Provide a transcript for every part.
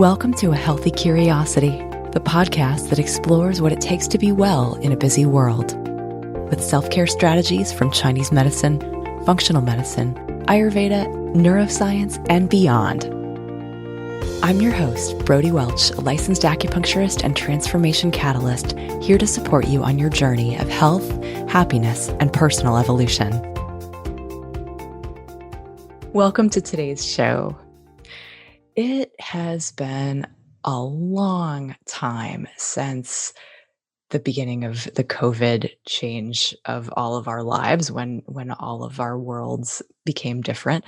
Welcome to A Healthy Curiosity, the podcast that explores what it takes to be well in a busy world. With self-care strategies from Chinese medicine, functional medicine, Ayurveda, neuroscience, and beyond. I'm your host, Brody Welch, a licensed acupuncturist and transformation catalyst, here to support you on your journey of health, happiness, and personal evolution. Welcome to today's show. It has been a long time since the beginning of the COVID change of all of our lives, when all of our worlds became different.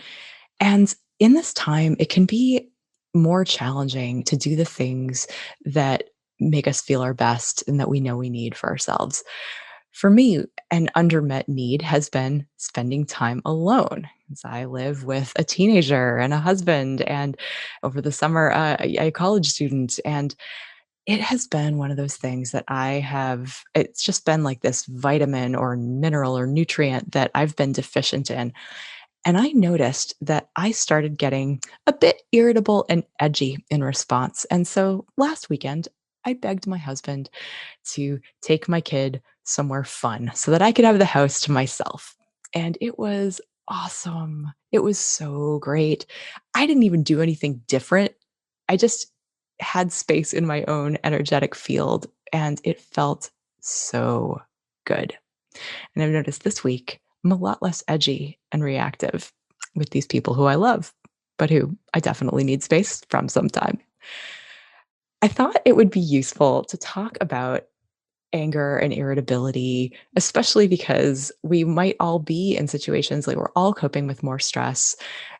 And in this time, it can be more challenging to do the things that make us feel our best and that we know we need for ourselves. For me, an undermet need has been spending time alone. As I live with a teenager and a husband, and over the summer, a college student. And it has been one of those things that it's just been like this vitamin or mineral or nutrient that I've been deficient in. And I noticed that I started getting a bit irritable and edgy in response. And so last weekend, I begged my husband to take my kid somewhere fun so that I could have the house to myself. And it was awesome. It was so great. I didn't even do anything different. I just had space in my own energetic field, and it felt so good. And I've noticed this week, I'm a lot less edgy and reactive with these people who I love, but who I definitely need space from sometime. I thought it would be useful to talk about anger and irritability, especially because we might all be in situations like we're all coping with more stress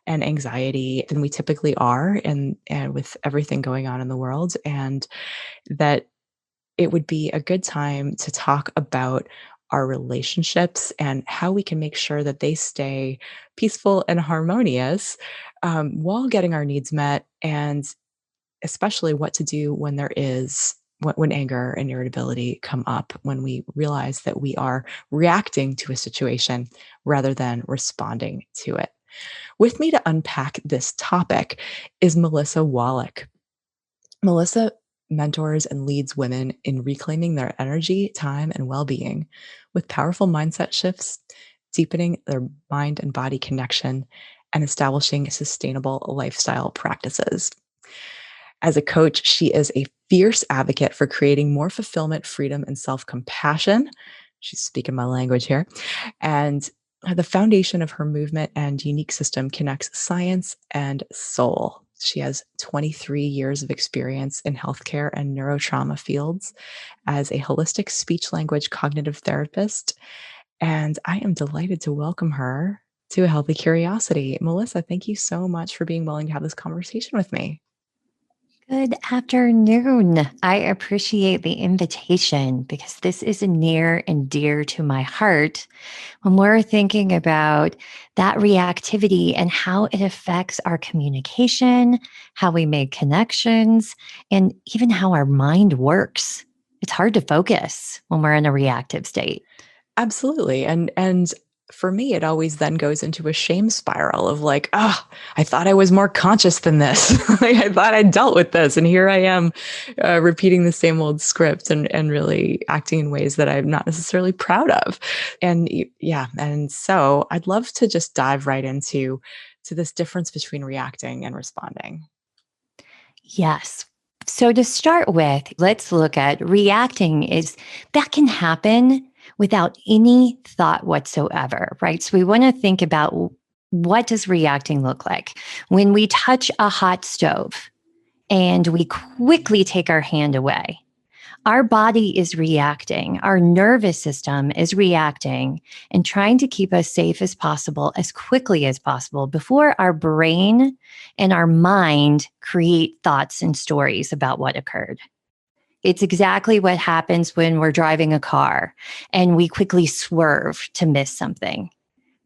and anxiety than we typically are, and with everything going on in the world, and that it would be a good time to talk about our relationships and how we can make sure that they stay peaceful and harmonious while getting our needs met, and especially what to do when when anger and irritability come up, when we realize that we are reacting to a situation rather than responding to it. With me to unpack this topic is Melissa Wolak. Melissa mentors and leads women in reclaiming their energy, time, and well-being with powerful mindset shifts, deepening their mind and body connection, and establishing sustainable lifestyle practices. As a coach, she is a fierce advocate for creating more fulfillment, freedom, and self-compassion. She's speaking my language here. And the foundation of her movement and unique system connects science and soul. She has 23 years of experience in healthcare and neurotrauma fields as a holistic speech language cognitive therapist. And I am delighted to welcome her to A Healthy Curiosity. Melissa, thank you so much for being willing to have this conversation with me. Good afternoon. I appreciate the invitation because this is near and dear to my heart when we're thinking about that reactivity and how it affects our communication, how we make connections, and even how our mind works. It's hard to focus when we're in a reactive state. Absolutely. And for me, it always then goes into a shame spiral of like, I thought I was more conscious than this. Like, I thought I dealt with this. And here I am repeating the same old script and really acting in ways that I'm not necessarily proud of. And yeah. And so I'd love to just dive right into this difference between reacting and responding. Yes. So to start with, let's look at reacting that can happen without any thought whatsoever, right? So we want to think about what does reacting look like? When we touch a hot stove and we quickly take our hand away, our body is reacting, our nervous system is reacting and trying to keep us safe as possible, as quickly as possible before our brain and our mind create thoughts and stories about what occurred. It's exactly what happens when we're driving a car and we quickly swerve to miss something,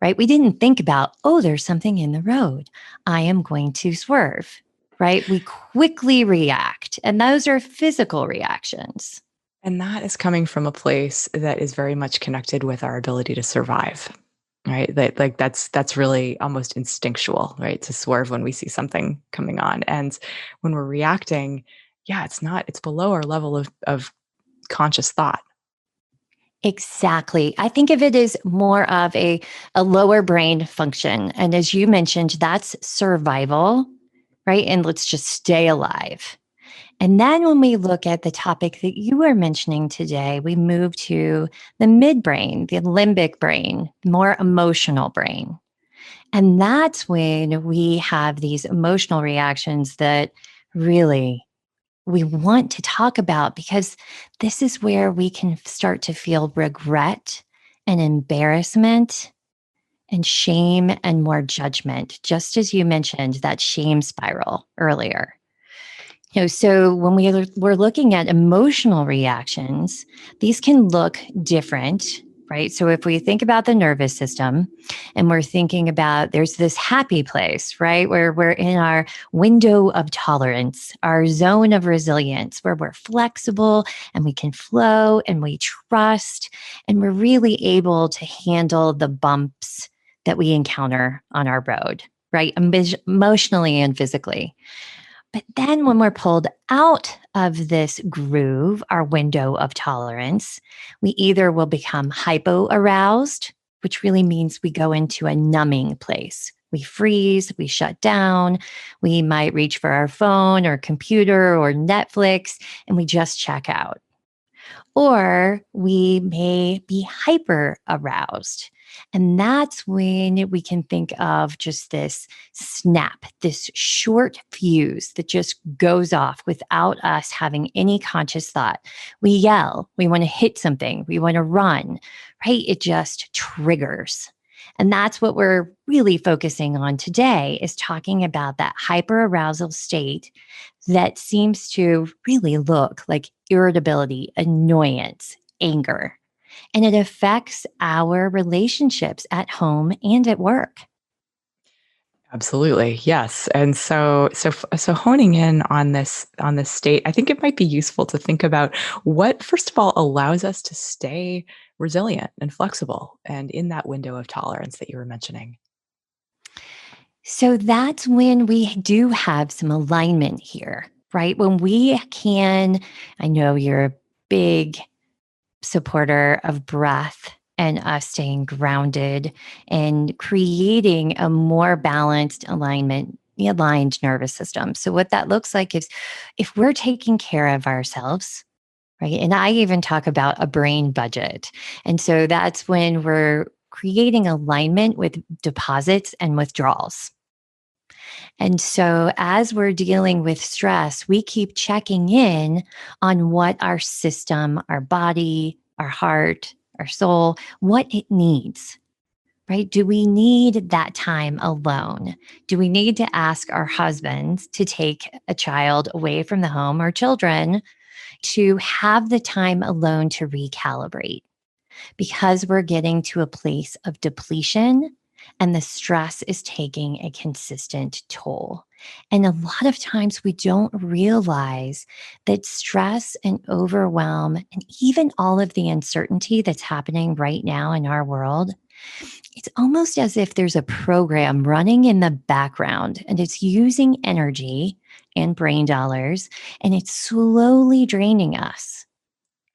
right? We didn't think about, there's something in the road. I am going to swerve, right? We quickly react, and those are physical reactions. And that is coming from a place that is very much connected with our ability to survive. right? That's really almost instinctual, right? To swerve when we see something coming on. And when we're reacting, yeah, it's below our level of conscious thought. Exactly. I think of it as more of a lower brain function. And as you mentioned, that's survival, right? And let's just stay alive. And then when we look at the topic that you were mentioning today, we move to the midbrain, the limbic brain, more emotional brain. And that's when we have these emotional reactions that really we want to talk about, because this is where we can start to feel regret and embarrassment and shame and more judgment, just as you mentioned that shame spiral earlier. So when we're looking at emotional reactions, these can look different, right? So if we think about the nervous system and we're thinking about there's this happy place, right? Where we're in our window of tolerance, our zone of resilience, where we're flexible and we can flow and we trust and we're really able to handle the bumps that we encounter on our road, right? Emotionally and physically. But then when we're pulled out of this groove, our window of tolerance, we either will become hypo aroused, which really means we go into a numbing place. We freeze, we shut down, we might reach for our phone or computer or Netflix, and we just check out. Or we may be hyper aroused. And that's when we can think of just this snap, this short fuse that just goes off without us having any conscious thought. We yell, we want to hit something, we want to run, right? It just triggers. And that's what we're really focusing on today, is talking about that hyperarousal state that seems to really look like irritability, annoyance, anger, and it affects our relationships at home and at work. Absolutely. Yes. And so honing in on this state, I think it might be useful to think about what first of all allows us to stay resilient and flexible and in that window of tolerance that you were mentioning. So that's when we do have some alignment here, right? When we can, I know you're a big supporter of breath and us staying grounded and creating a more balanced aligned nervous system. So what that looks like is if we're taking care of ourselves, right? And I even talk about a brain budget. And so that's when we're creating alignment with deposits and withdrawals. And so, as we're dealing with stress, we keep checking in on what our system, our body, our heart, our soul, what it needs, right? Do we need that time alone? Do we need to ask our husbands to take a child away from the home or children to have the time alone to recalibrate? Because we're getting to a place of depletion and the stress is taking a consistent toll. And a lot of times we don't realize that stress and overwhelm and even all of the uncertainty that's happening right now in our world, it's almost as if there's a program running in the background and it's using energy and brain dollars and it's slowly draining us.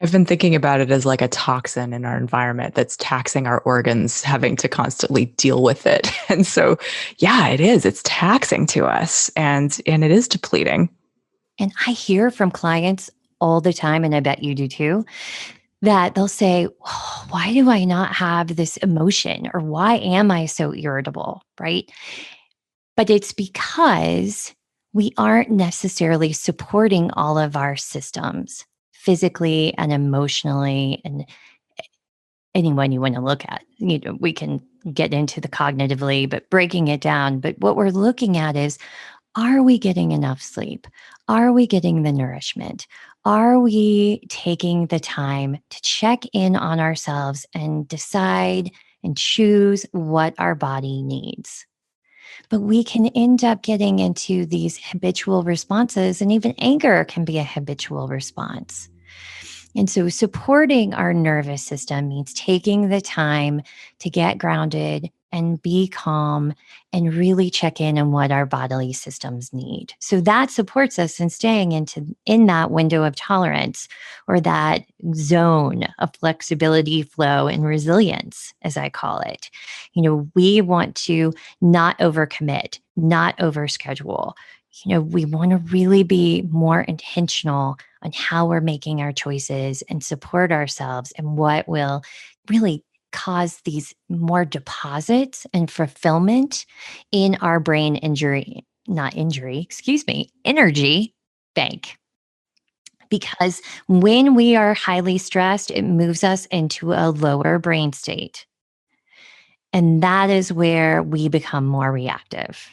I've been thinking about it as like a toxin in our environment that's taxing our organs, having to constantly deal with it. And so, yeah, it is. It's taxing to us and it is depleting. And I hear from clients all the time, and I bet you do too, that they'll say, "Oh, why do I not have this emotion? Or why am I so irritable?" Right. But it's because we aren't necessarily supporting all of our systems physically and emotionally and anyone you want to look at. We can get into the cognitively, but breaking it down. But what we're looking at is, are we getting enough sleep? Are we getting the nourishment? Are we taking the time to check in on ourselves and decide and choose what our body needs? But we can end up getting into these habitual responses, and even anger can be a habitual response. And so supporting our nervous system means taking the time to get grounded and be calm and really check in on what our bodily systems need. So that supports us in staying in that window of tolerance, or that zone of flexibility, flow, and resilience, as I call it. We want to not overcommit, not overschedule. We want to really be more intentional on how we're making our choices and support ourselves, and what will really cause these more deposits and fulfillment in our brain energy bank. Because when we are highly stressed, it moves us into a lower brain state. And that is where we become more reactive.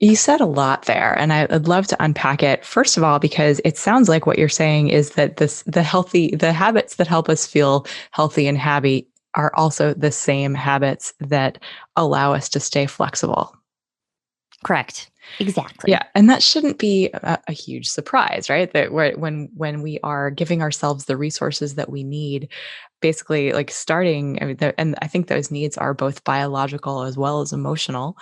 You said a lot there, and I'd love to unpack it. First of all, because it sounds like what you're saying is that the habits that help us feel healthy and happy are also the same habits that allow us to stay flexible. Correct. Yeah, Exactly. and that shouldn't be a huge surprise, right? That when we are giving ourselves the resources that we need, basically like starting, I mean, and I think those needs are both biological as well as emotional,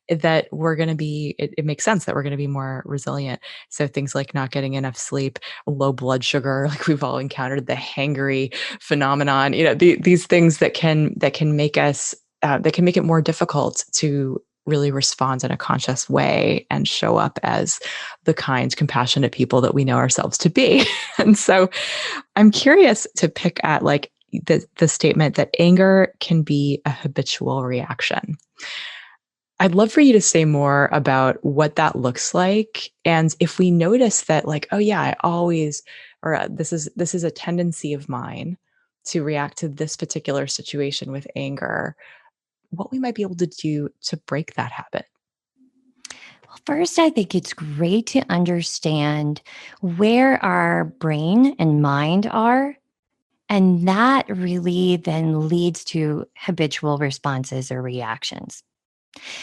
that we're going to be, it makes sense that we're going to be more resilient. So things like not getting enough sleep, low blood sugar, like we've all encountered the hangry phenomenon, these things that can make us, that can make it more difficult to really respond in a conscious way and show up as the kind, compassionate people that we know ourselves to be. And so I'm curious to pick at like the statement that anger can be a habitual reaction. I'd love for you to say more about what that looks like. And if we notice that, like, oh yeah, I always, or this is a tendency of mine to react to this particular situation with anger, what we might be able to do to break that habit. Well, first, I think it's great to understand where our brain and mind are. And that really then leads to habitual responses or reactions.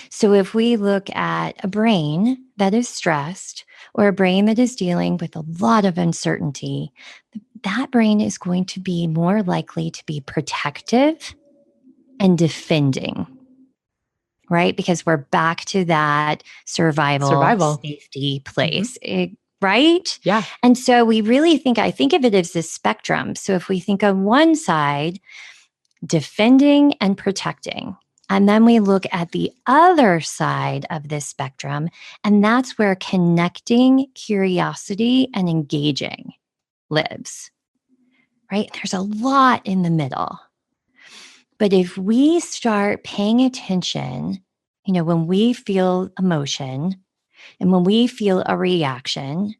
So, if we look at a brain that is stressed, or a brain that is dealing with a lot of uncertainty, that brain is going to be more likely to be protective and defending, right? Because we're back to that survival, Survival. safety Hmm. place, right? Yeah. And so I think of it as a spectrum. So if we think on one side, defending and protecting, and then we look at the other side of this spectrum, and that's where connecting, curiosity, and engaging lives, right? There's a lot in the middle. But if we start paying attention, when we feel emotion and when we feel a reaction,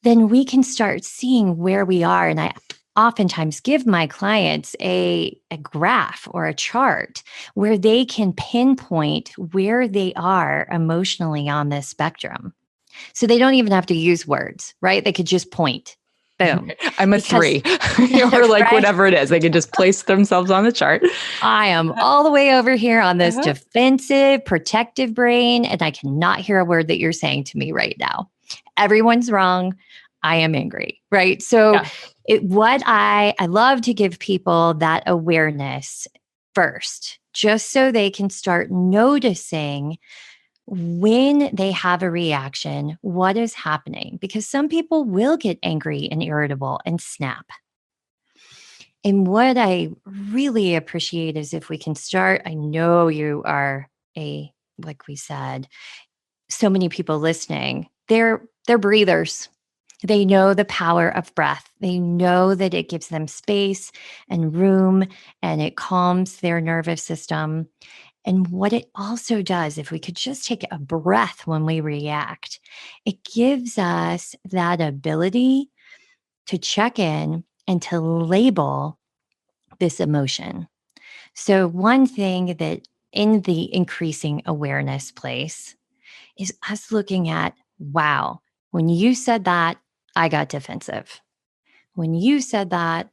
then we can start seeing where we are. And I oftentimes give my clients a graph or a chart where they can pinpoint where they are emotionally on this spectrum. So they don't even have to use words, right? They could just point. Boom. I'm a Because, three, or like right? whatever it is. They can just place themselves on the chart. I am all the way over here on this Uh-huh. defensive, protective brain, and I cannot hear a word that you're saying to me right now. Everyone's wrong. I am angry, right? So, Yeah. what I love to give people that awareness first, just so they can start noticing when they have a reaction, what is happening. Because some people will get angry and irritable and snap. And what I really appreciate is if we can start, I know you are like we said, so many people listening, they're breathers. They know the power of breath. They know that it gives them space and room, and it calms their nervous system. And what it also does, if we could just take a breath when we react, it gives us that ability to check in and to label this emotion. So, one thing that in the increasing awareness place is us looking at, wow, when you said that, I got defensive. When you said that,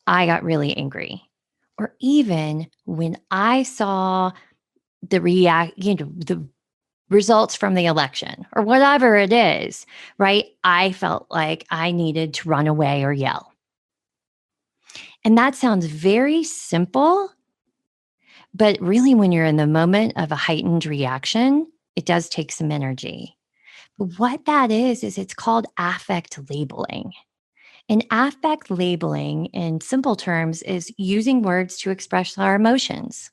I got really angry. Or even when I saw the results from the election or whatever it is, right? I felt like I needed to run away or yell. And that sounds very simple, but really, when you're in the moment of a heightened reaction, it does take some energy. But what that is it's called affect labeling. And affect labeling, in simple terms, is using words to express our emotions.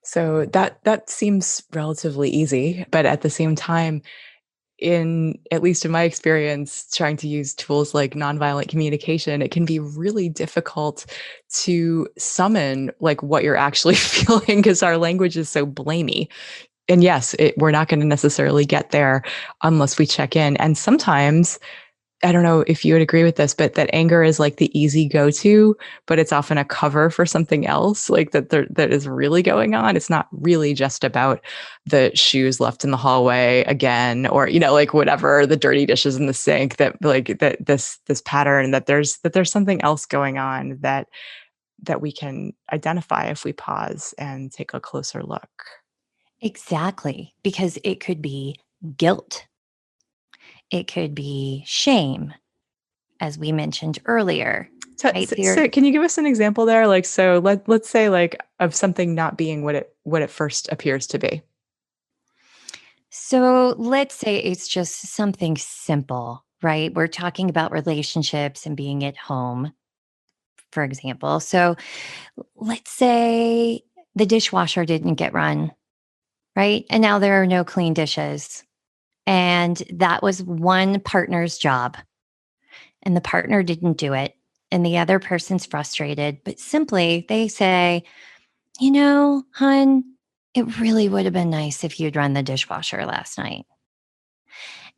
So that seems relatively easy, but at the same time, in at least in my experience trying to use tools like nonviolent communication, it can be really difficult to summon like what you're actually feeling because our language is so blamey. And yes, we're not going to necessarily get there unless we check in. And sometimes I don't know if you would agree with this, but that anger is like the easy go-to, but it's often a cover for something else, like that is really going on. It's not really just about the shoes left in the hallway again, or like whatever, the dirty dishes in the sink. That like this pattern that there's something else going on that we can identify if we pause and take a closer look. Exactly, because it could be guilt, it could be shame, as we mentioned earlier, So, right? so, so can you give us an example there? Like, so let's say like of something not being what it first appears to be. So let's say it's just something simple, right? We're talking about relationships and being at home, for example. So let's say the dishwasher didn't get run, right? And now there are no clean dishes. And that was one partner's job, and the partner didn't do it. And the other person's frustrated, but simply they say, hun, it really would have been nice if you'd run the dishwasher last night.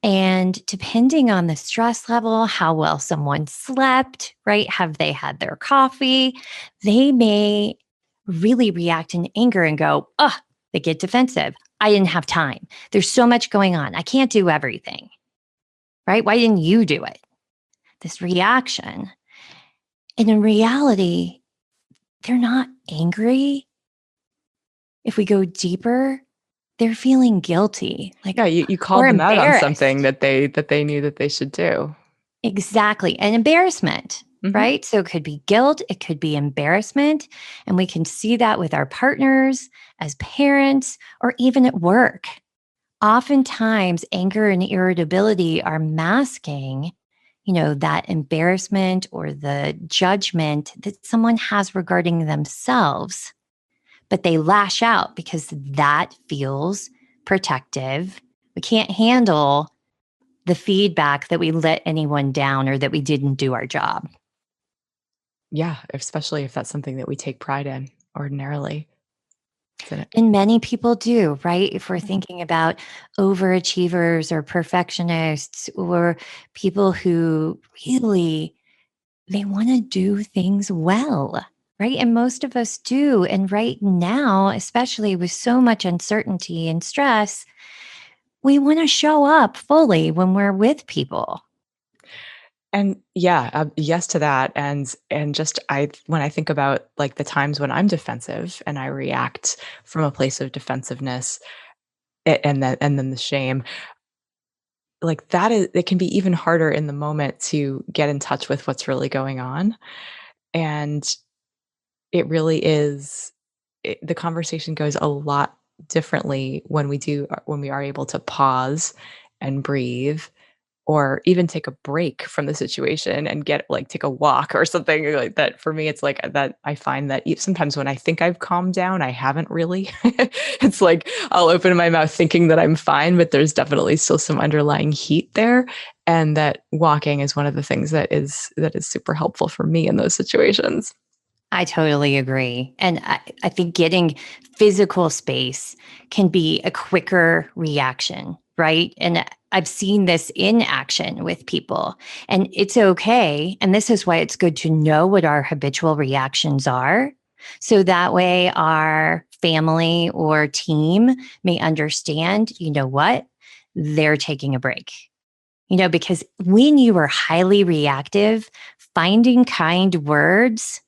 And depending on the stress level, how well someone slept, right? Have they had their coffee? They may really react in anger and go, oh, they get defensive. I didn't have time. There's so much going on. I can't do everything, right? Why didn't you do it? This reaction. And in reality, they're not angry. If we go deeper, they're feeling guilty, like, Yeah, you or called them out on something embarrassed. that they knew that they should do. Exactly. And embarrassment, Mhm. right? So it could be guilt, it could be embarrassment. And we can see that with our partners, as parents, or even at work. Oftentimes, anger and irritability are masking, that embarrassment or the judgment that someone has regarding themselves. But they lash out because that feels protective. We can't handle the feedback that we let anyone down or that we didn't do our job. Yeah, especially if that's something that we take pride in ordinarily, isn't it? And many people do, right? If we're thinking about overachievers or perfectionists or people who really they want to do things well, right? And most of us do. And right now, especially with so much uncertainty and stress, we want to show up fully when we're with people. And yeah, yes to that. And just I when I think about like the times when I'm defensive and I react from a place of defensiveness, and then the shame, like that is it can be even harder in the moment to get in touch with what's really going on. And it really is the conversation goes a lot differently when we are able to pause and breathe, or even take a break from the situation and take a walk or something like that. For me, it's like that I find that sometimes when I think I've calmed down, I haven't really. It's like I'll open my mouth thinking that I'm fine, but there's definitely still some underlying heat there. And that walking is one of the things that is super helpful for me in those situations. I totally agree. And I think getting physical space can be a quicker reaction, right? And I've seen this in action with people, and it's okay. And this is why it's good to know what our habitual reactions are. So that way, our family or team may understand, what? They're taking a break. Because when you are highly reactive, finding kind words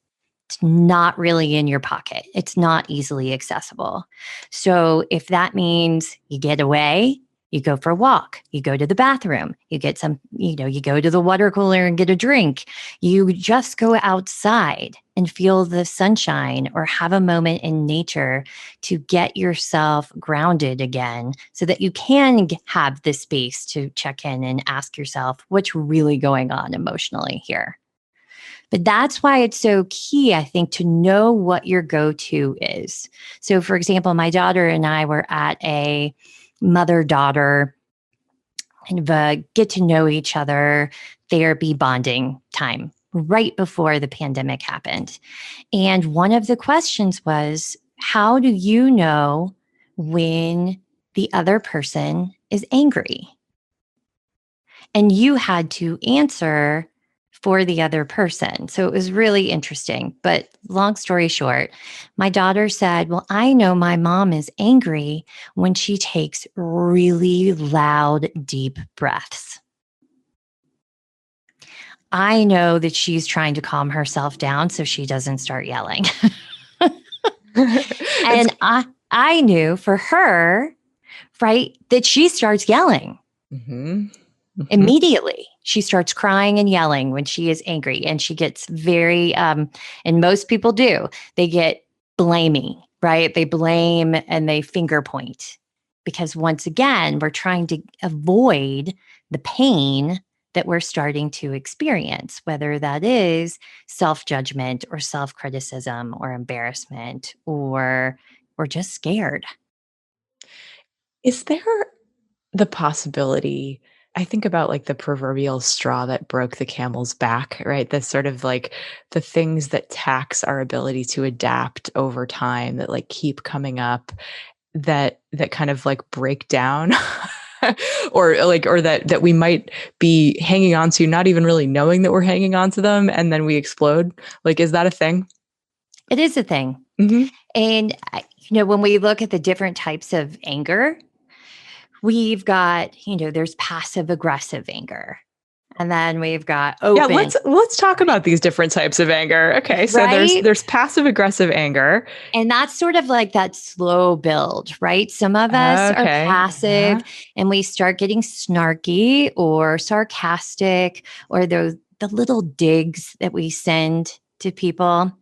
It's not really in your pocket. It's not easily accessible. So if that means you get away, you go for a walk, you go to the bathroom, you get some, you go to the water cooler and get a drink, you just go outside and feel the sunshine or have a moment in nature to get yourself grounded again so that you can have the space to check in and ask yourself what's really going on emotionally here. But that's why it's so key, I think, to know what your go to is. So, for example, my daughter and I were at a mother daughter kind of a get to know each other therapy bonding time right before the pandemic happened. And one of the questions was, how do you know when the other person is angry? And you had to answer for the other person. So it was really interesting. But long story short, my daughter said, well, I know my mom is angry when she takes really loud, deep breaths. I know that she's trying to calm herself down so she doesn't start yelling. It's And I knew for her, right, that she starts yelling. Mhm. Mhm. Immediately, she starts crying and yelling when she is angry, and she gets very, and most people do, they get blaming, right? They blame and they finger point because once again, we're trying to avoid the pain that we're starting to experience, whether that is self judgment or self criticism or embarrassment or we're just scared. Is there the possibility? I think about, like, the proverbial straw that broke the camel's back, right? The sort of, like, the things that tax our ability to adapt over time that, like, keep coming up that kind of, like, break down or that we might be hanging on to, not even really knowing that we're hanging on to them, and then we explode. Like, is that a thing? It is a thing. Mhm. And, when we look at the different types of anger, we've got, there's passive aggressive anger. And then we've got Yeah, open, let's talk about these different types of anger. Okay, so right? there's passive aggressive anger. And that's sort of like that slow build, right? Some of us are Okay. passive Uh-huh. and we start getting snarky or sarcastic or the little digs that we send to people.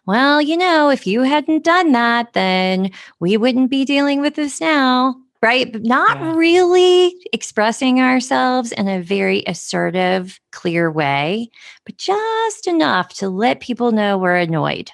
Well, if you hadn't done that, then we wouldn't be dealing with this now, right? But not Yeah. really expressing ourselves in a very assertive, clear way, but just enough to let people know we're annoyed.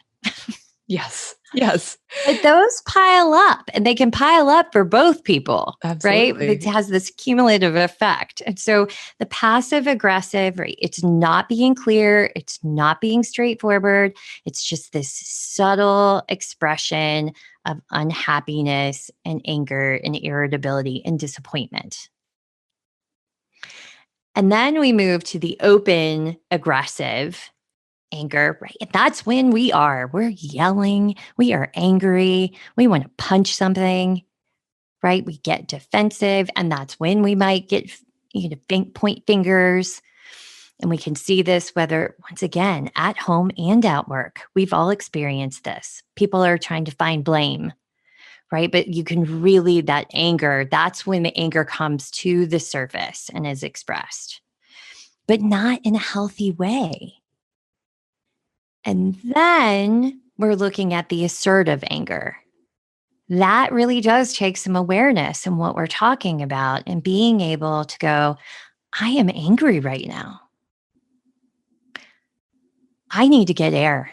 Yes. Yes. But those pile up and they can pile up for both people, right? It Absolutely. has this cumulative effect. And so the passive aggressive, right? It's not being clear, it's not being straightforward. It's just this subtle expression of unhappiness and anger and irritability and disappointment. And then we move to the open aggressive anger, right? And that's when we're yelling, we are angry, we want to punch something, right? We get defensive, and that's when we might get, point fingers. And we can see this whether, once again, at home and at work. We've all experienced this. People are trying to find blame, right? But you can really, that anger, that's when the anger comes to the surface and is expressed, but not in a healthy way. And then we're looking at the assertive anger. That really does take some awareness in what we're talking about and being able to go, I am angry right now. I need to get air.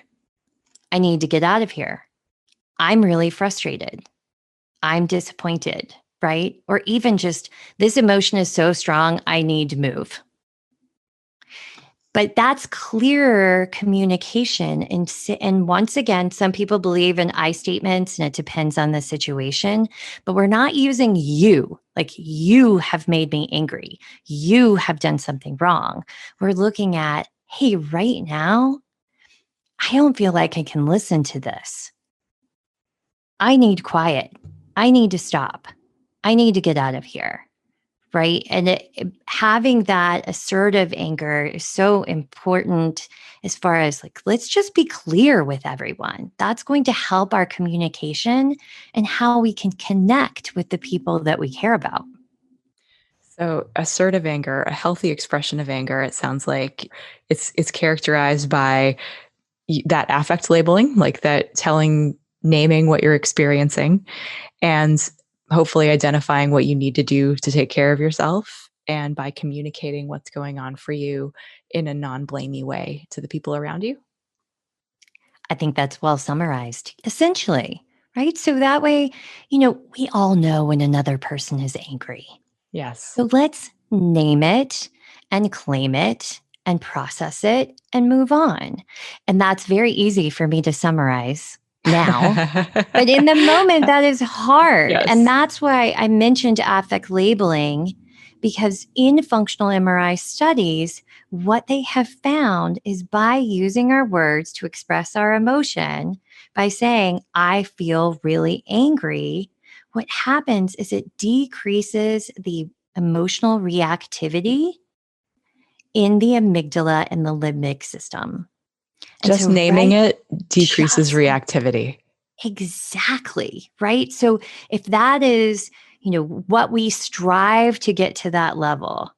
I need to get out of here. I'm really frustrated. I'm disappointed, right? Or even just this emotion is so strong, I need to move. But that's clearer communication. And once again, some people believe in I statements and it depends on the situation, but we're not using you, like you have made me angry. You have done something wrong. We're looking at, hey, right now, I don't feel like I can listen to this. I need quiet. I need to stop. I need to get out of here. right? And having that assertive anger is so important as far as like, let's just be clear with everyone. That's going to help our communication and how we can connect with the people that we care about. So, assertive anger, a healthy expression of anger, it sounds like it's characterized by that affect labeling, like that telling, naming what you're experiencing, and hopefully identifying what you need to do to take care of yourself, and by communicating what's going on for you in a non-blamey way to the people around you. I think that's well summarized, essentially, right? So that way, we all know when another person is angry. Yes. So let's name it and claim it and process it and move on. And that's very easy for me to summarize now. But in the moment, that is hard. And Yes. that's why I mentioned affect labeling, because in functional MRI studies, what they have found is by using our words to express our emotion, by saying, I feel really angry, what happens is it decreases the emotional reactivity in the amygdala and the limbic system. And Just so, naming right, it decreases just reactivity. exactly, right? So if that is, what we strive to get to that level,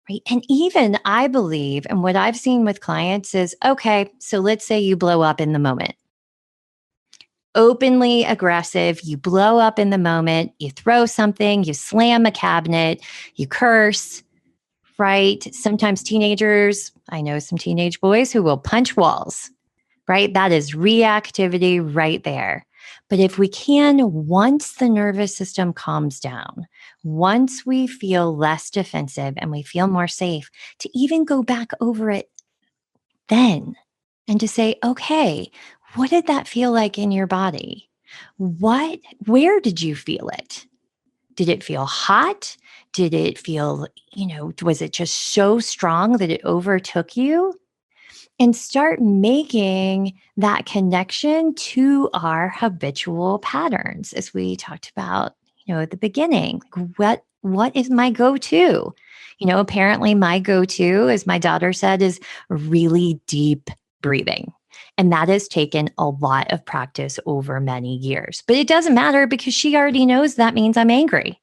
right? And even I believe, and what I've seen with clients is, okay, so let's say you blow up in the moment. Openly aggressive, you blow up in the moment, you throw something, you slam a cabinet, you curse, right? Sometimes teenagers, I know some teenage boys who will punch walls, right? That is reactivity right there. But if we can, once the nervous system calms down, once we feel less defensive and we feel more safe, to even go back over it then and to say, okay, what did that feel like in your body? Where did you feel it? Did it feel hot? Did it feel, was it just so strong that it overtook you? And start making that connection to our habitual patterns, as we talked about, at the beginning. Like, what is my go-to? Apparently my go-to, as my daughter said, is really deep breathing. And that has taken a lot of practice over many years. But it doesn't matter because she already knows that means I'm angry.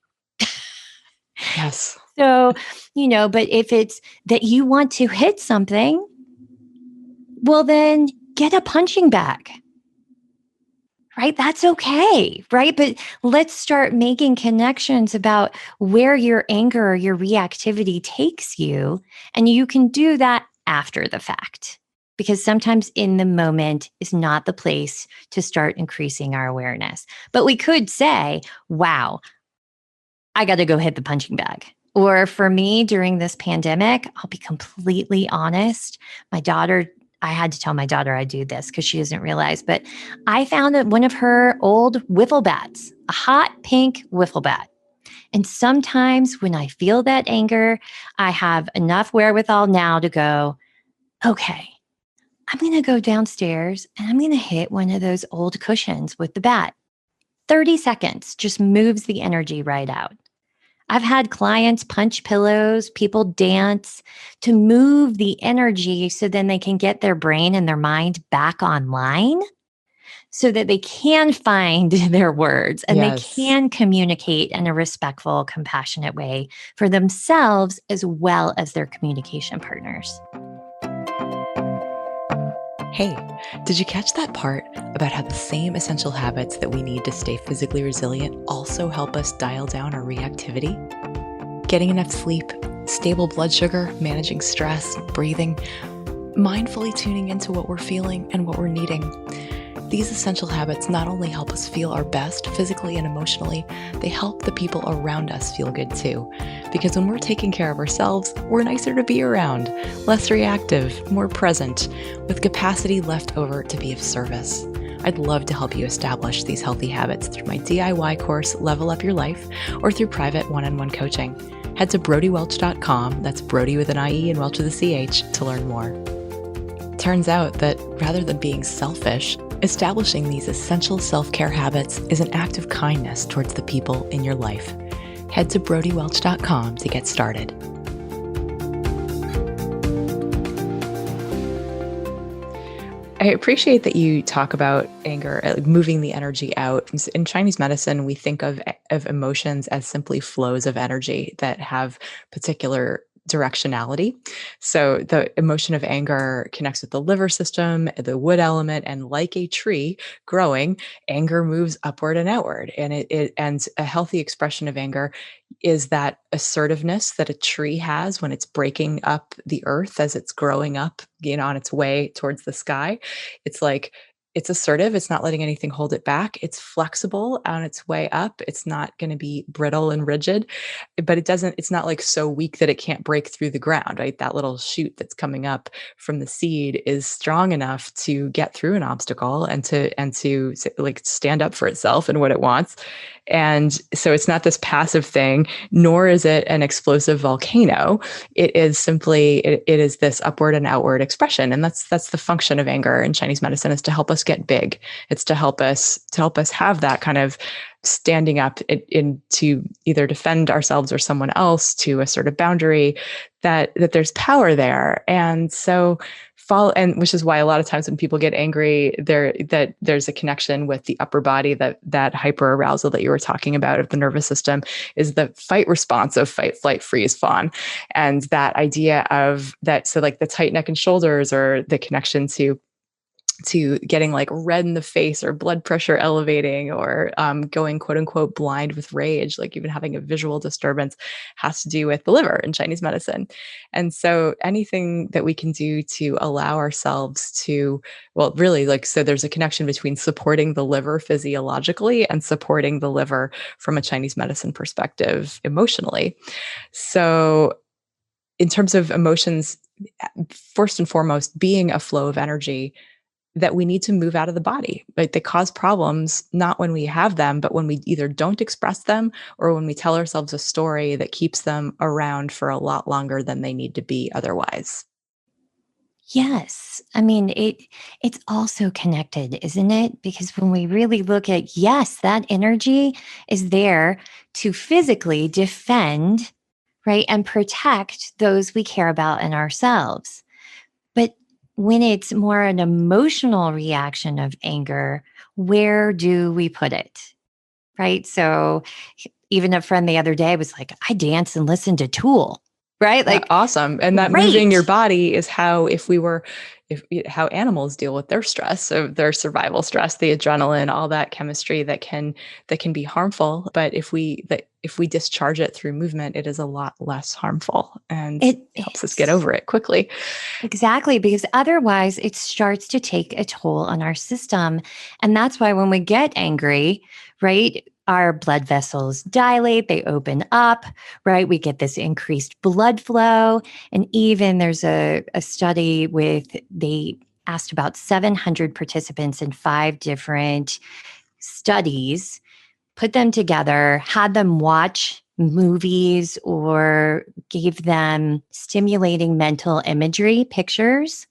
Yes. So, but if it's that you want to hit something, well, then get a punching bag, right? That's okay, right? But let's start making connections about where your anger or your reactivity takes you. And you can do that after the fact, because sometimes in the moment is not the place to start increasing our awareness. But we could say, wow, I got to go hit the punching bag. Or for me during this pandemic, I'll be completely honest. I had to tell my daughter I do this because she doesn't realize, but I found that one of her old wiffle bats, a hot pink wiffle bat. And sometimes when I feel that anger, I have enough wherewithal now to go, okay, I'm going to go downstairs and I'm going to hit one of those old cushions with the bat. 30 seconds just moves the energy right out. I've had clients punch pillows, people dance to move the energy so then they can get their brain and their mind back online so that they can find their words and they Yes. can communicate in a respectful, compassionate way for themselves as well as their communication partners. Hey, did you catch that part about how the same essential habits that we need to stay physically resilient also help us dial down our reactivity? Getting enough sleep, stable blood sugar, managing stress, breathing, mindfully tuning into what we're feeling and what we're needing. These essential habits not only help us feel our best physically and emotionally, they help the people around us feel good too. Because when we're taking care of ourselves, we're nicer to be around, less reactive, more present, with capacity left over to be of service. I'd love to help you establish these healthy habits through my DIY course, Level Up Your Life, or through private one-on-one coaching. Head to brodywelch.com, that's Brody with an IE and Welch with a CH, to learn more. Turns out that rather than being selfish, establishing these essential self-care habits is an act of kindness towards the people in your life. Head to brodywelch.com to get started. I appreciate that you talk about anger, like moving the energy out. In Chinese medicine, we think of emotions as simply flows of energy that have particular directionality. So the emotion of anger connects with the liver system, the wood element, and like a tree growing, anger moves upward and outward. And a healthy expression of anger is that assertiveness that a tree has when it's breaking up the earth as it's growing up, on its way towards the sky. It's like it's assertive, it's not letting anything hold it back. It's flexible on its way up. It's not going to be brittle and rigid, but it's not like so weak that it can't break through the ground, right? That little shoot that's coming up from the seed is strong enough to get through an obstacle and to like stand up for itself and what it wants. And so it's not this passive thing, nor is it an explosive volcano. It is simply it is this upward and outward expression, and that's the function of anger in Chinese medicine, is to help us get big. It's to help us have that kind of standing up in to either defend ourselves or someone else, to assert a boundary, that there's power there. And so follow, and which is why a lot of times when people get angry, there's a connection with the upper body, that hyper arousal that you were talking about of the nervous system is the fight response of fight, flight, freeze, fawn. And that idea of that, so like the tight neck and shoulders, or the connection to getting like red in the face, or blood pressure elevating, or going quote unquote blind with rage, like even having a visual disturbance, has to do with the liver in Chinese medicine. And so anything that we can do to allow ourselves to, well, really, like, so there's a connection between supporting the liver physiologically and supporting the liver from a Chinese medicine perspective emotionally. So in terms of emotions, first and foremost, being a flow of energy that we need to move out of the body. Like, they cause problems not when we have them, but when we either don't express them, or when we tell ourselves a story that keeps them around for a lot longer than they need to be otherwise. Yes. I mean, it's also connected, isn't it? Because when we really look at, yes, that energy is there to physically defend, right, and protect those we care about and ourselves. But when it's more an emotional reaction of anger, where do we put it? Right? So even a friend the other day was like, I dance and listen to Tool, right? Yeah, Like, awesome. And that moving your great. body is how, if how animals deal with their stress, so their survival stress, the adrenaline, all that chemistry that can be harmful. But if we discharge it through movement, it is a lot less harmful and It helps us get is. over it quickly. Exactly, because otherwise it starts to take a toll on our system. And that's why when we get angry, right, our blood vessels dilate, they open up, right? We get this increased blood flow. And even there's a study they asked about 700 participants in 5 different studies, put them together, had them watch movies or gave them stimulating mental imagery pictures,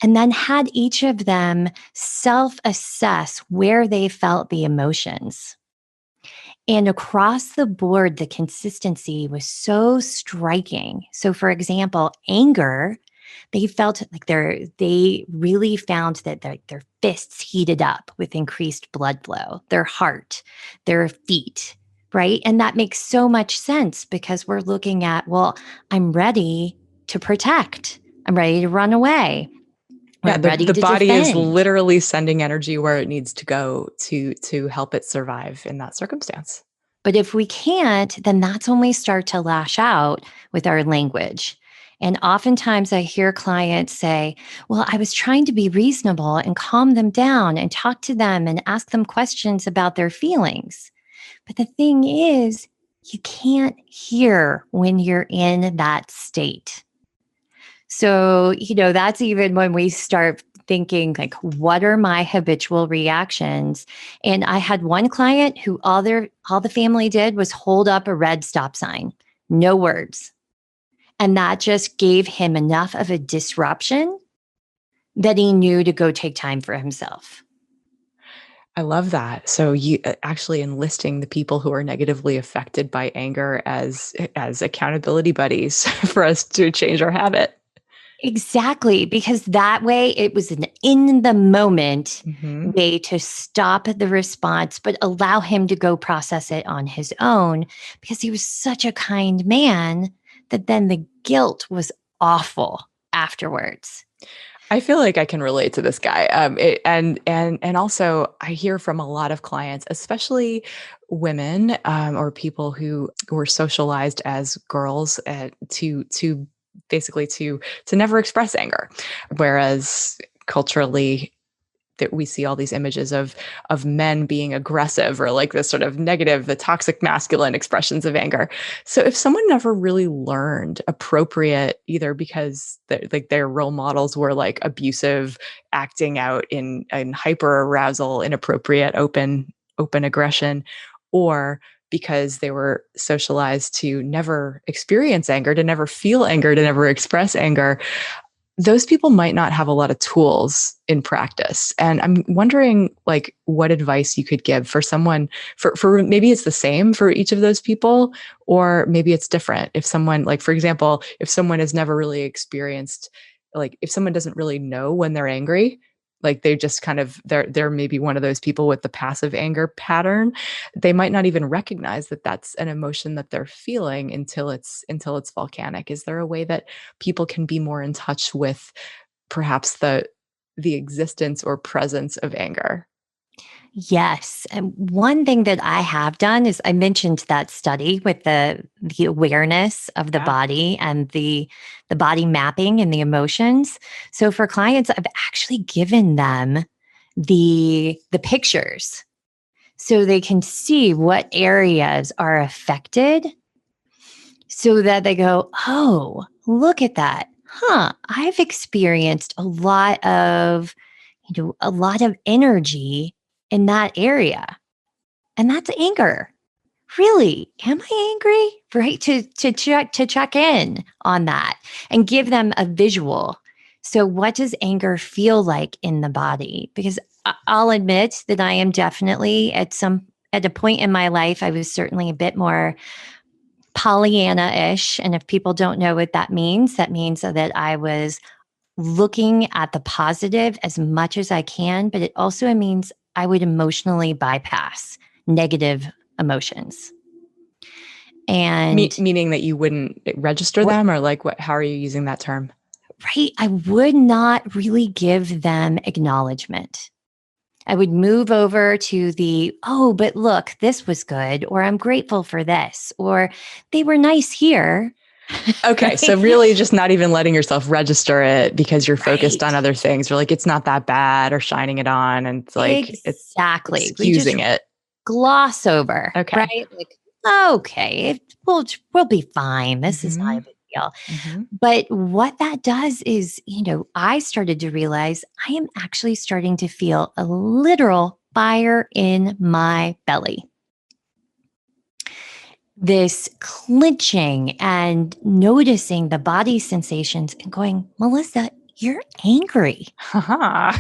and then had each of them self assess where they felt the emotions. And across the board, the consistency was so striking. So, for example, anger, they felt like they really found that their fists heated up with increased blood flow, their heart, their feet, right? And that makes so much sense because we're looking at, well, I'm ready to protect, I'm ready to run away, Yeah, we're ready the to body is defend. literally sending energy where it needs to go to help it survive in that circumstance. But if we can't, then that's when we start to lash out with our language. And oftentimes I hear clients say, well, I was trying to be reasonable and calm them down and talk to them and ask them questions about their feelings. But the thing is, you can't hear when you're in that state. So, that's even when we start thinking, like, what are my habitual reactions? And I had one client who all the family did was hold up a red stop sign, no words. And that just gave him enough of a disruption that he knew to go take time for himself. I love that. So you actually enlisting the people who are negatively affected by anger as accountability buddies for us to change our habit. Exactly, because that way it was an in the moment Mhm. way to stop the response, but allow him to go process it on his own because he was such a kind man that then the guilt was awful afterwards. I feel like I can relate to this guy. And also I hear from a lot of clients, especially women, or people who were socialized as girls, to basically to never express anger, whereas culturally that we see all these images of men being aggressive, or like this sort of negative, the toxic masculine expressions of anger. So if someone never really learned appropriate, either because like their role models were like abusive, acting out in hyper arousal, inappropriate, open aggression, or because they were socialized to never experience anger, to never feel anger, to never express anger, those people might not have a lot of tools in practice. And I'm wondering like what advice you could give for someone, for maybe it's the same for each of those people, or maybe it's different. If someone, like for example, if someone has never really experienced, like if someone doesn't really know when they're angry, like they just kind of they're maybe one of those people with the passive anger pattern, they might not even recognize that that's an emotion that they're feeling until it's volcanic. Is there a way that people can be more in touch with perhaps the existence or presence of anger? Yes. And one thing that I have done is I mentioned that study with the awareness of the Yeah. body and the body mapping and the emotions. So for clients, I've actually given them the pictures so they can see what areas are affected so that they go, "Oh, look at that. Huh, I've experienced a lot of energy in that area." And that's anger. Really? Am I angry? Right? To check in on that and give them a visual. So what does anger feel like in the body? Because I'll admit that I am definitely at a point in my life, I was certainly a bit more Pollyanna-ish. And if people don't know what that means that I was looking at the positive as much as I can, but it also means I would emotionally bypass negative emotions. And Meaning that you wouldn't register what, them, or like what, how are you using that term? right, I would not really give them acknowledgement. I would move over to oh, but look, this was good, or I'm grateful for this, or they were nice here. Okay, so Right? really just not even letting yourself register it because you're focused on Right. other things. You're like, it's not that bad, or shining it on, and it's like it's Exactly. We just excusing it. gloss over, Okay. right? Like, okay, we'll be fine. This is not a Mhm. big deal. Mhm. But what that does is, I started to realize I am actually starting to feel a literal fire in my belly. This clenching and noticing the body sensations and going, Melissa, you're angry. Haha.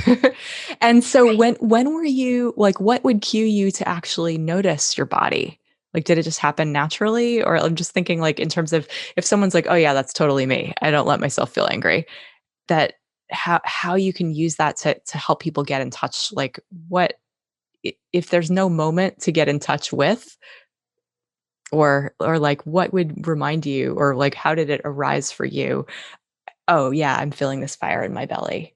And so when were you like what would cue you to actually notice your body? Like did it just happen naturally, or I'm just thinking like in terms of if someone's like, "Oh yeah, that's totally me. I don't let myself feel angry." That how you can use that to help people get in touch, like what if there's no moment to get in touch with, or like what would remind you, or like how did it arise for you? Oh yeah, I'm feeling this fire in my belly.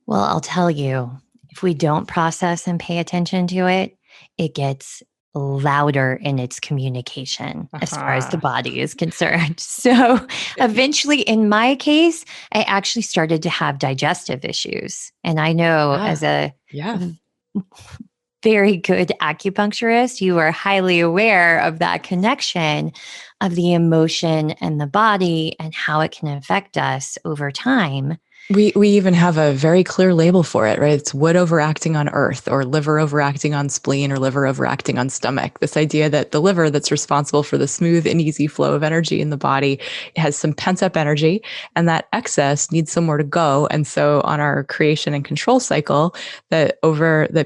Well, I'll tell you, if we don't process and pay attention to it, it gets louder in its communication as far as the Uh-huh. body is concerned. So eventually, in my case, I actually started to have digestive issues. And I know Yeah. as a Yeah. v- very good acupuncturist, you are highly aware of that connection of the emotion and the body and how it can affect us over time. We even have a very clear label for it, right? It's wood overacting on earth, or liver overacting on spleen, or liver overacting on stomach. This idea that the liver, that's responsible for the smooth and easy flow of energy in the body, has some pent up energy, and that excess needs somewhere to go. And so on our creation and control cycle, that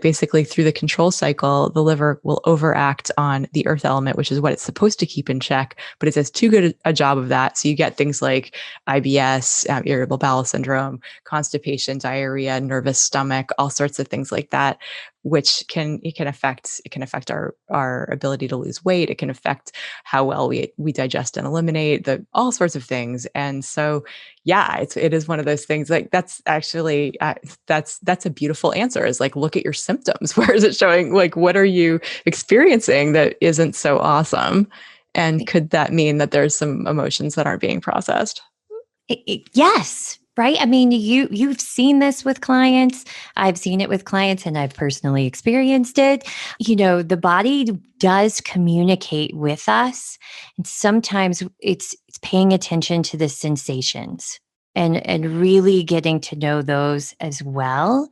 basically through the control cycle, the liver will overact on the earth element, which is what it's supposed to keep in check, but it does too good a job of that. So you get things like IBS, irritable bowel syndrome, constipation, diarrhea, nervous stomach, all sorts of things like that, which can affect our ability to lose weight. It can affect how well we digest and eliminate the all sorts of things. And so, yeah, it is one of those things. Like that's actually that's a beautiful answer. Is like, look at your symptoms. Where is it showing? Like, what are you experiencing that isn't so awesome? And could that mean that there's some emotions that aren't being processed? Yes, right? I mean, you've seen this with clients. I've seen it with clients and I've personally experienced it. The body does communicate with us, and sometimes it's paying attention to the sensations and really getting to know those as well.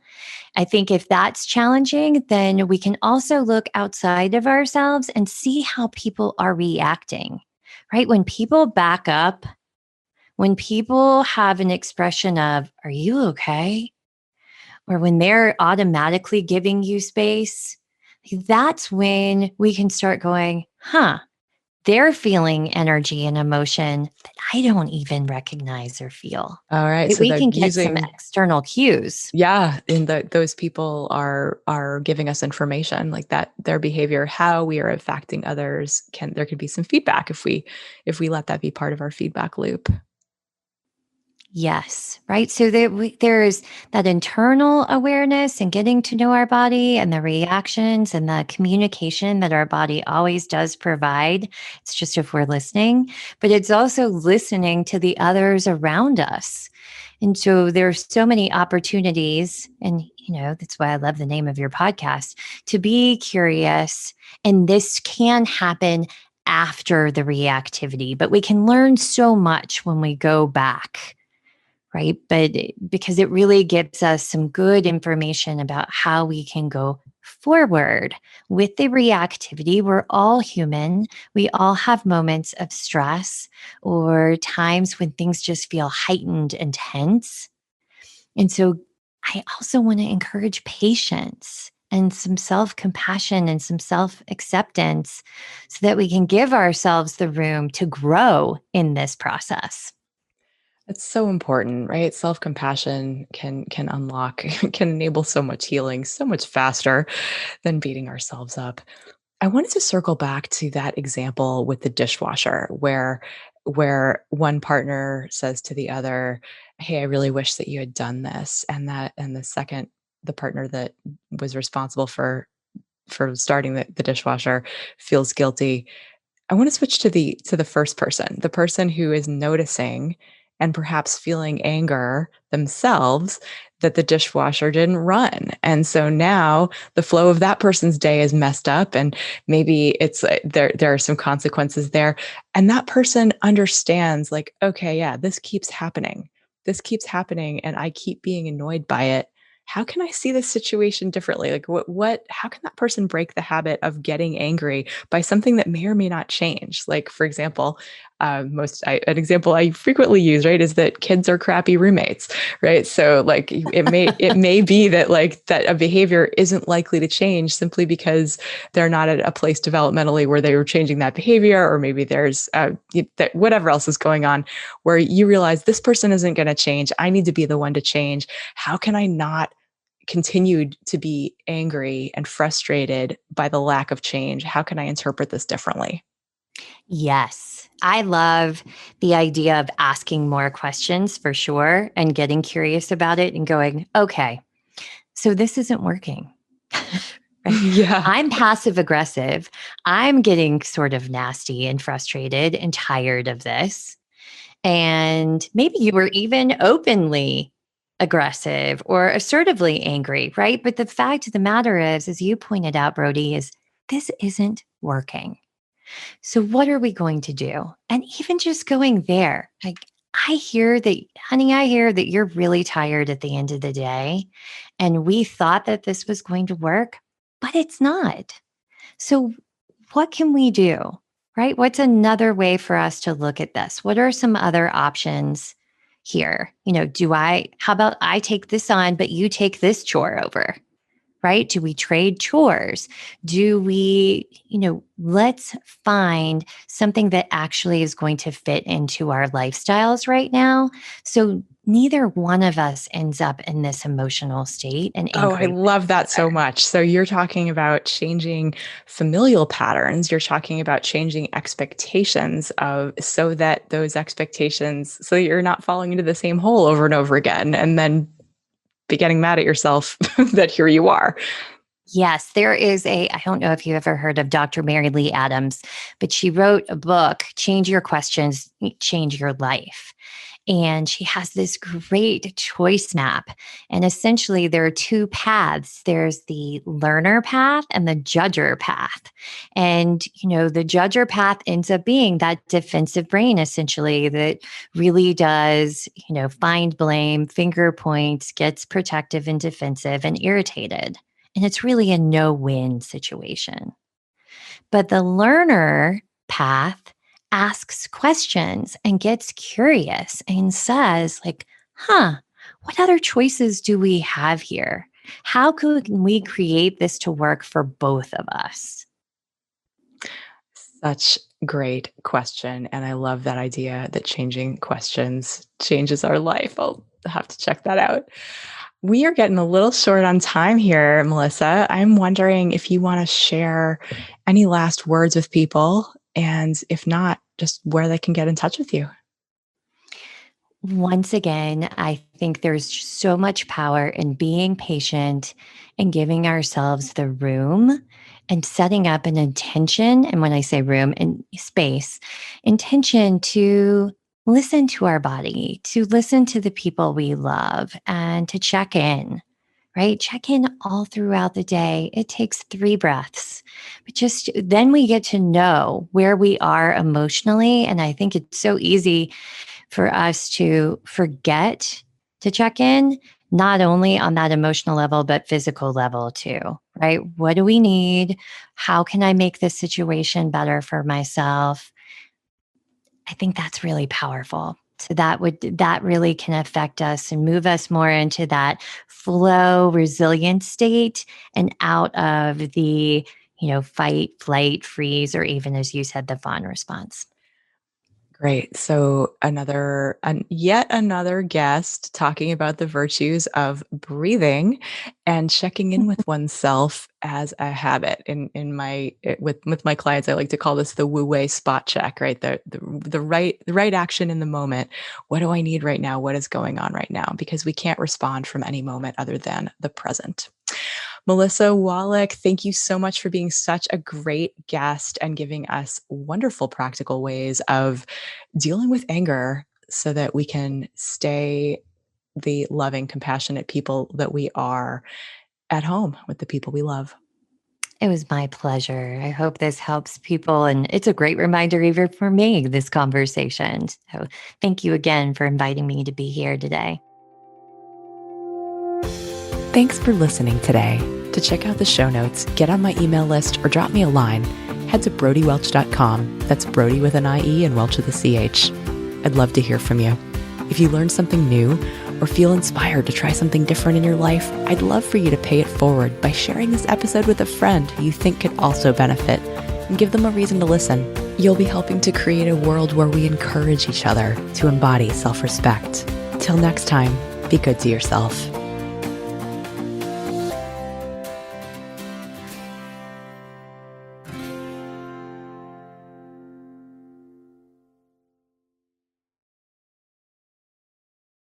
I think if that's challenging, then we can also look outside of ourselves and see how people are reacting. Right? When people have an expression of, "Are you okay?" or when they're automatically giving you space, that's when we can start going, they're feeling energy and emotion that I don't even recognize or feel. All right. So We they're can get some using, external cues. yeah, in those people are giving us information like that, their behavior, how we are affecting others. There could be some feedback if we let that be part of our feedback loop. Yes, right. So there's that internal awareness and getting to know our body and the reactions and the communication that our body always does provide. It's just if we're listening, but it's also listening to the others around us. And so there's so many opportunities, and that's why I love the name of your podcast, to be curious. And this can happen after the reactivity, but we can learn so much when we go back, right? But because it really gives us some good information about how we can go forward with the reactivity. We're all human. We all have moments of stress or times when things just feel heightened and tense. And so I also want to encourage patience and some self compassion and some self acceptance so that we can give ourselves the room to grow in this process. It's so important, right? Self-compassion can unlock can enable so much healing so much faster than beating ourselves up. I wanted to circle back to that example with the dishwasher where one partner says to the other, "Hey, I really wish that you had done this." And the partner that was responsible for starting the dishwasher feels guilty. I want to switch to the first person, the person who is noticing and perhaps feeling anger themselves that the dishwasher didn't run. And so now the flow of that person's day is messed up, and maybe it's there are some consequences there. And that person understands, like, okay, yeah, this keeps happening. This keeps happening and I keep being annoyed by it. How can I see this situation differently? Like, how can that person break the habit of getting angry by something that may or may not change? Like, for example, an example I frequently use, right, is that kids are crappy roommates, right? So, like, it may be that, like, that a behavior isn't likely to change simply because they're not at a place developmentally where they were changing that behavior, or maybe there's that whatever else is going on, where you realize this person isn't going to change. I need to be the one to change. How can I not continued to be angry and frustrated by the lack of change? How can I interpret this differently? Yes. I love the idea of asking more questions for sure and getting curious about it and going, okay, so this isn't working. Right? Yeah. I'm passive aggressive. I'm getting sort of nasty and frustrated and tired of this. And maybe you were even openly aggressive or assertively angry, right? But the fact of the matter is, as you pointed out, Brody, is this isn't working. So, what are we going to do? And even just going there, like, I hear that, honey, I hear that you're really tired at the end of the day. And we thought that this was going to work, but it's not. So, what can we do? Right? What's another way for us to look at this? What are some other options here? How about I take this on, but you take this chore over? Right? Do we trade chores? Do we, let's find something that actually is going to fit into our lifestyles right now. So neither one of us ends up in this emotional state and Oh, I angry with love each that so other. much. So you're talking about changing familial patterns. You're talking about changing expectations of so that those expectations, so you're not falling into the same hole over and over again and then be getting mad at yourself that here you are. Yes, there is I don't know if you've ever heard of Dr. Mary Lee Adams, but she wrote a book, Change Your Questions, Change Your Life. And she has this great choice map. And essentially, there are two paths there's the learner path and the judger path. And, the judger path ends up being that defensive brain, essentially, that really does, find blame, finger points, gets protective and defensive and irritated. And it's really a no win situation. But the learner path asks questions and gets curious and says, like, what other choices do we have here? How can we create this to work for both of us? Such great question. And I love that idea that changing questions changes our life. I'll have to check that out. We are getting a little short on time here, Melissa. I'm wondering if you want to share any last words with people, and if not, just where they can get in touch with you. Once again, I think there's just so much power in being patient and giving ourselves the room and setting up an intention. And when I say room and space, intention to listen to our body, to listen to the people we love, and to check in, right? Check in all throughout the day. It takes 3 breaths, but just then we get to know where we are emotionally. And I think it's so easy for us to forget to check in, not only on that emotional level, but physical level too, right? What do we need? How can I make this situation better for myself? I think that's really powerful. So that really can affect us and move us more into that flow, resilient state and out of the, fight, flight, freeze, or even as you said, the fawn response. Great. So yet another guest talking about the virtues of breathing and checking in with oneself as a habit. With my clients, I like to call this the Wu Wei spot check, right? The right action in the moment. What do I need right now? What is going on right now? Because we can't respond from any moment other than the present. Melissa Wolak, thank you so much for being such a great guest and giving us wonderful practical ways of dealing with anger so that we can stay the loving, compassionate people that we are at home with the people we love. It was my pleasure. I hope this helps people. And it's a great reminder, even for me, this conversation. So thank you again for inviting me to be here today. Thanks for listening today. To check out the show notes, get on my email list, or drop me a line, head to brodywelch.com. That's Brody with an IE and Welch with a CH. I'd love to hear from you. If you learned something new or feel inspired to try something different in your life, I'd love for you to pay it forward by sharing this episode with a friend who you think could also benefit and give them a reason to listen. You'll be helping to create a world where we encourage each other to embody self-respect. Till next time, be good to yourself.